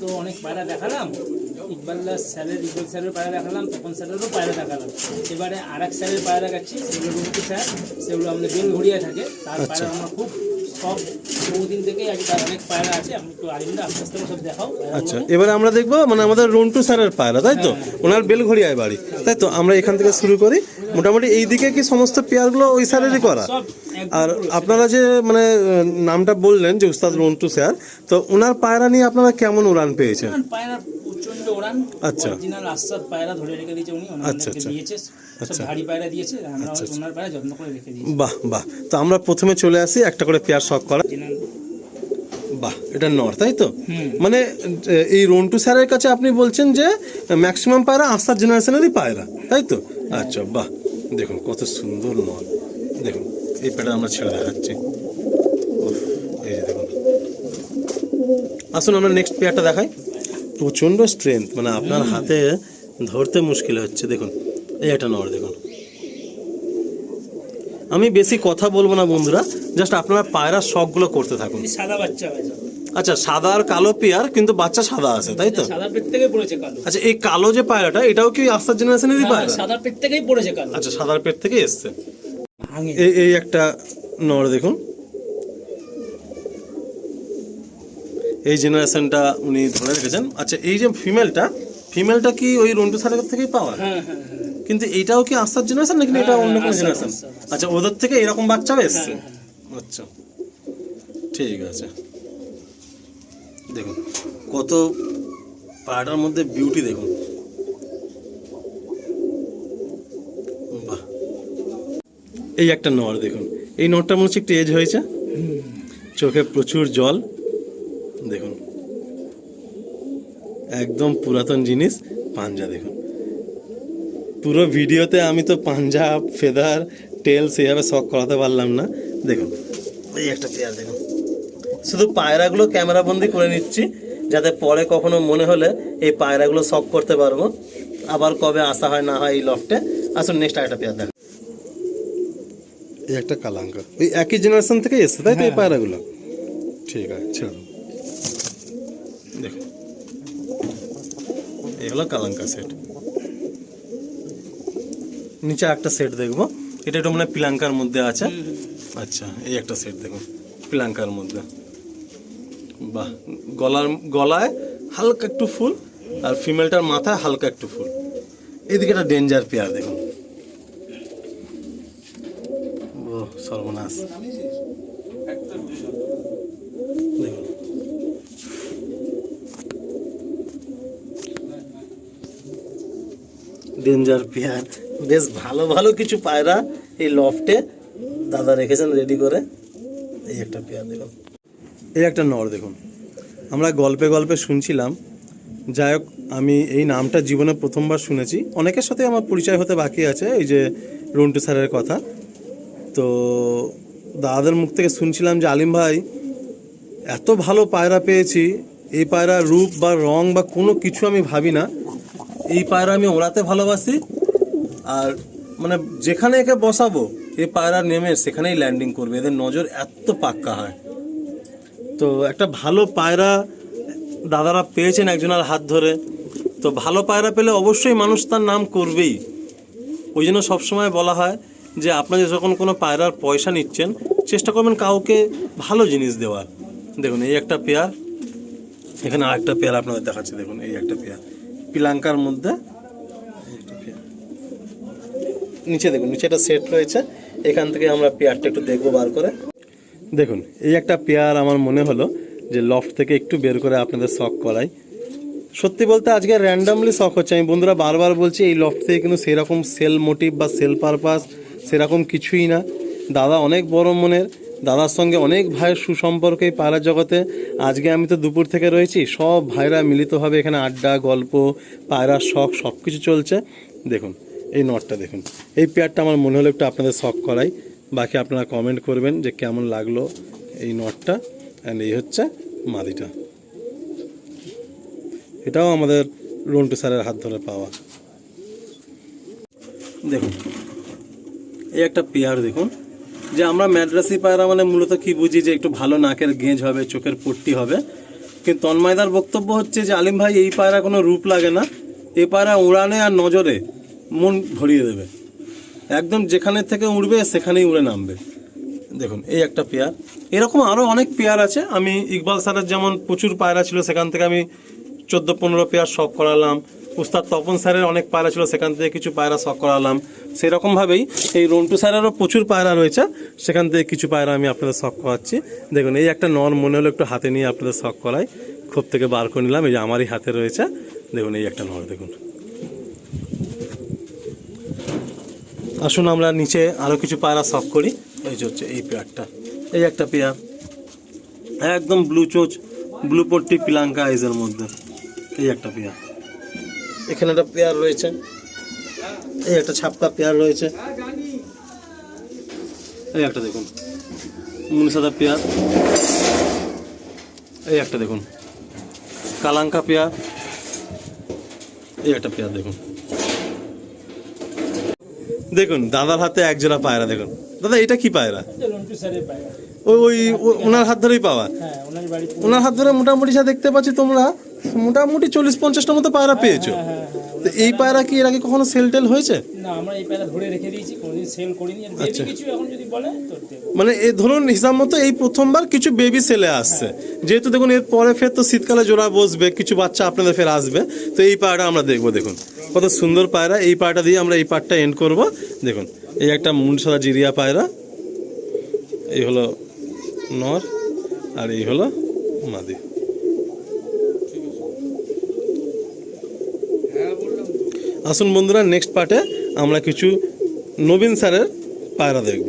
তো অনেক পায়রা দেখালাম, ইকবাল স্যারের পায়রা দেখালাম, তখন স্যারেরও পায়রা দেখালাম। এবারে আর এক স্যারের পায়রা দেখাচ্ছি, সেগুলো রুমকি স্যার, সেগুলো আমাদের বেলঘড়িয়ায় থাকে। তার পায়রা আমরা খুব সব বহুদিন থেকে তার অনেক পায়রা আছে। আমি একটু আলিমদা আস্তে আস্তে সব দেখাও। আচ্ছা, এবারে আমরা দেখবো মানে আমাদের রন্টু স্যারের পায়রা, তাই তো? ওনার বেলঘড়িয়ায় বাড়ি, তাই তো? আমরা এখান থেকে শুরু করি। মোটামুটি এই দিকে কি সমস্ত পেয়ারগুলো ওই স্যারেরই করা? আর আপনারা যে মানে নামটা বললেন যে উস্তাদ রন্টু স্যার, তো ওনার পায়রা নিয়ে আপনারা কেমন উড়ান পেয়েছেন? পায়রা প্রচন্ড উড়ান। আচ্ছা, অরিজিনাল আসাদ পায়রা ধরে রেখে দিয়েছে উনি, আমাদেরকে দিয়েছে। সব ভারী পায়রা দিয়েছে, আমরা ওনার পায়রা যত্ন করে রেখে দিয়েছি। বাহ বাহ। তো আমরা প্রথমে চলে আসি একটা করে পেয়ার শখ করা। বাহ, এটা নর, তাই তো? মানে এই রন্টু স্যারের কাছে আপনি বলছেন যে ম্যাক্সিমাম পায়রা আসাদ জেনারেশনেরই পায়রা, তাই তো? আচ্ছা, বাহ, দেখুন কত সুন্দর নর। দেখুন এই পেয়ারটা আমরা ছেড়ে দেখাচ্ছি। এই যে দেখুন, আসুন আমরা নেক্সট পেয়ারটা দেখাই। প্রচণ্ড স্ট্রেংথ, মানে আপনার হাতে ধরতে মুশকিল হচ্ছে। দেখুন এই একটা নর, দেখুন। আমি বেশি কথা বলবো না বন্ধুরা, জাস্ট আপনারা পায়রার শখগুলো করতে থাকুন। সাদা বাচ্চা হয়েছে। আচ্ছা, সাদা আর কালো পেয়ার, কিন্তু বাচ্চা সাদা আছে, তাই তো? সাদা পেট থেকে পড়েছে কালো। আচ্ছা, এই কালো যে পায়রাটা, এটাও কি আস্তার জেনারেশনেরই পায়রা? সাদা পেট থেকেই পড়েছে কালো। আচ্ছা, সাদার পেট থেকে এসছে। এই একটা নর দেখুন, এই জেনারেশনটা উনি ধরে রেখেছেন। আচ্ছা, এই যে ফিমেলটা কি ওই রন্টু স্যারের থেকেই পাওয়া? হ্যাঁ। কিন্তু এটাও কি আস্তার জেনারেশন নাকি এটা অন্য কোনো জেনারেশন? আচ্ছা, ওদের থেকে এরকম বাচ্চাও এসছে। আচ্ছা, ঠিক আছে। দেখুন কত পায়রাটার মধ্যে বিউটি, দেখুন। বাহ, এই একটা নর দেখুন। এই নরটা মনে হচ্ছে একটু এজ হয়েছে, চোখে প্রচুর জল। দেখুন একদম পুরাতন জিনিস। পাঞ্জা দেখুন, পুরো ভিডিওতে আমি তো পাঞ্জা, ফেদার, টেল সেভাবে শখ করাতে পারলাম না। দেখুন এই একটা পেয়ার দেখুন। শুধু পায়রাগুলো ক্যামেরা বন্দি করে নিচ্ছি, যাতে পরে কখনো মনে হলে এই পায়রাগুলো শখ করতে পারবো। আবার কবে আসা হয় না হয় এই লফটে। আসুন নেক্সট একটা পেয়ার দেখুন। এই একটা কালাঙ্কা, এই একই জেনারেশন থেকে এসছে, তাই তো এই পায়রাগুলো? ঠিক আছে, ছেড়ে দেবো। দেখুন এই হলো কালাঙ্কা সেট। নিচে একটা সেট দেখবো, এটা একটু মানে পিলাঙ্কার মধ্যে আছে। আচ্ছা, এই একটা সেট দেখুন পিলাঙ্কার মধ্যে। বাহ, গলায় হালকা একটু ফুল, আর ফিমেলটার মাথায় হালকা একটু ফুল। এদিকে একটা ডেঞ্জার পেয়ার দেখুন। ও সর্বনাশ, দেখুন ডেঞ্জার পেয়ার। বেশ ভালো ভালো কিছু পায়রা এই লফটে দাদা রেখেছেন রেডি করে। এই একটা পেয়ার দেখুন, এই একটা নর দেখুন। আমরা গল্পে গল্পে শুনছিলাম, যাই হোক আমি এই নামটা জীবনে প্রথমবার শুনেছি। অনেকের সাথে আমার পরিচয় হতে বাকি আছে, এই যে রন্টু স্যারের কথা। তো দাদাদের মুখ থেকে শুনছিলাম যে আলিম ভাই এত ভালো পায়রা পেয়েছি, এই পায়রার রূপ বা রং বা কোনো কিছু আমি ভাবি না। এই পায়রা আমি ওড়াতে ভালোবাসি, আর মানে যেখানে একে বসাবো এই পায়রা নেমে সেখানেই ল্যান্ডিং করবে। এদের নজর এত পাক্কা হয়। তো একটা ভালো পায়রা দাদারা পেয়েছেন একজনের হাত ধরে। তো ভালো পায়রা পেলে অবশ্যই মানুষ তার নাম করবেই। ওই জন্য সবসময় বলা হয় যে আপনারা যখন কোনো পায়রার পয়সা নিচ্ছেন, চেষ্টা করবেন কাউকে ভালো জিনিস দেওয়ার। দেখুন এই একটা পেয়ার, এখানে আরেকটা পেয়ার আপনাদের দেখাচ্ছি। দেখুন এই একটা পেয়ার পিলাঙ্কার মধ্যে। নিচে দেখুন, নিচে একটা সেট রয়েছে। এখান থেকে আমরা পেয়ারটা একটু দেখবো বার করে। দেখুন এই একটা পেয়ার আমার মনে হলো যে লফট থেকে একটু বের করে আপনাদের শখ করাই। সত্যি বলতে আজকে র্যান্ডামলি শখ হচ্ছে। আমি বন্ধুরা বারবার বলছি, এই লফট থেকে কিন্তু সেরকম সেল মোটিভ বা সেল পারপাস সেরকম কিছুই না। দাদা অনেক বড় মনের, দাদার সঙ্গে অনেক ভাইয়ের সুসম্পর্ক এই পায়রা জগতে। আজকে আমি তো দুপুর থেকে রয়েছি, সব ভাইরা মিলিতভাবে এখানে আড্ডা, গল্প, পায়রার শখ সব কিছু চলছে। দেখুন এই নটটা দেখুন, এই পেয়ারটা আমার মনে হলো একটু আপনাদের শখ করাই। বাকি আপনারা কমেন্ট করবেন যে কেমন লাগলো এই নটটা। অ্যান্ড এই হচ্ছে মাদিটা, এটাও আমাদের রন্টু স্যারের হাত ধরে পাওয়া। দেখুন এই একটা পেয়ার দেখুন, যে আমরা ম্যাড্রাসি পায়রা মানে মূলত কি বুঝি, যে একটু ভালো নাকের গেঁজ হবে, চোখের পট্টি হবে। কিন্তু তন্ময়দার বক্তব্য হচ্ছে যে আলিম ভাই এই পায়রা কোনো রূপ লাগে না, এই পায়রা উড়ানে আর নজরে মন ভরিয়ে দেবে, একদম যেখানে থেকে উড়বে সেখানেই উড়ে নামবে। দেখুন এই একটা পেয়ার, এরকম আরও অনেক পেয়ার আছে। আমি ইকবাল স্যারের যেমন প্রচুর পায়রা ছিল, সেখান থেকে আমি 14-15 পেয়ার শখ করালাম। উস্তাদ তপন স্যারের অনেক পায়রা ছিল, সেখান থেকে কিছু পায়রা শখ করালাম। সেরকমভাবেই এই রন্টু স্যারেরও প্রচুর পায়রা রয়েছে, সেখান থেকে কিছু পায়রা আমি আপনাদের শখ করাচ্ছি। দেখুন এই একটা নর মনে হলো একটু হাতে নিয়ে আপনাদের শখ করাই, খোপ থেকে বার করে নিলাম, এই যে আমারই হাতে রয়েছে। দেখুন এই একটা নর, দেখুন। আসুন আমরা নিচে আরও কিছু পায়রা শখ করি। এই যে হচ্ছে এই পেয়ারটা, এই একটা পেয়ার একদম ব্লু চোচ, ব্লু পট্টি পিলাঙ্কা আইজের মধ্যে, এই একটা পেয়ার। এখানে একটা পেয়ার রয়েছে, এই একটা ছাপকা পেয়ার রয়েছে, এই একটা দেখুন মুনিসাদা পেয়ার, এই একটা দেখুন কালাঙ্কা পেয়ার, এই একটা পেয়ার দেখুন। দেখুন দাদার হাতে এক জোড়া পায়রা, দেখুন দাদা এটা কি পায়রা? এটা রন্টু স্যারের পায়রা। ওই ওনার হাত ধরেই পাওয়া? হ্যাঁ, ওনার বাড়ি। ওনার হাত ধরে মোটামুটি যা দেখতে পাচ্ছি তোমরা মোটামুটি 40-50টা মতো পায়রা পেয়েছো। তো এই পায়রা কি এর আগে কখনো সেল টেল হয়েছে? না, আমরা এই পায়রা ধরে রেখে দিয়েছি, কোনোদিন সেল করিনি। আর বেবি কিছু এখন যদি বলে তো দেবো। মানে এই ধরুন হিসাব মতো এই প্রথমবার কিছু বেবি সেলে আসছে, যেহেতু দেখুন এর পরে ফের তো শীতকালে জোড়া বসবে, কিছু বাচ্চা আপনাদের ফের আসবে, তো এই পায়রাটা আমরা দেখবো। দেখুন কত সুন্দর পায়রা, এই পায়রাটা দিয়ে আমরা এই পার্টটা এন্ড করব। দেখুন এই একটা মুনসাদা জিরিয়া পায়রা, এই হলো নর আর এই হলো মাদি। আসুন বন্ধুরা, নেক্সট পার্টে আমরা কিছু নবীন স্যারের পায়রা দেখব।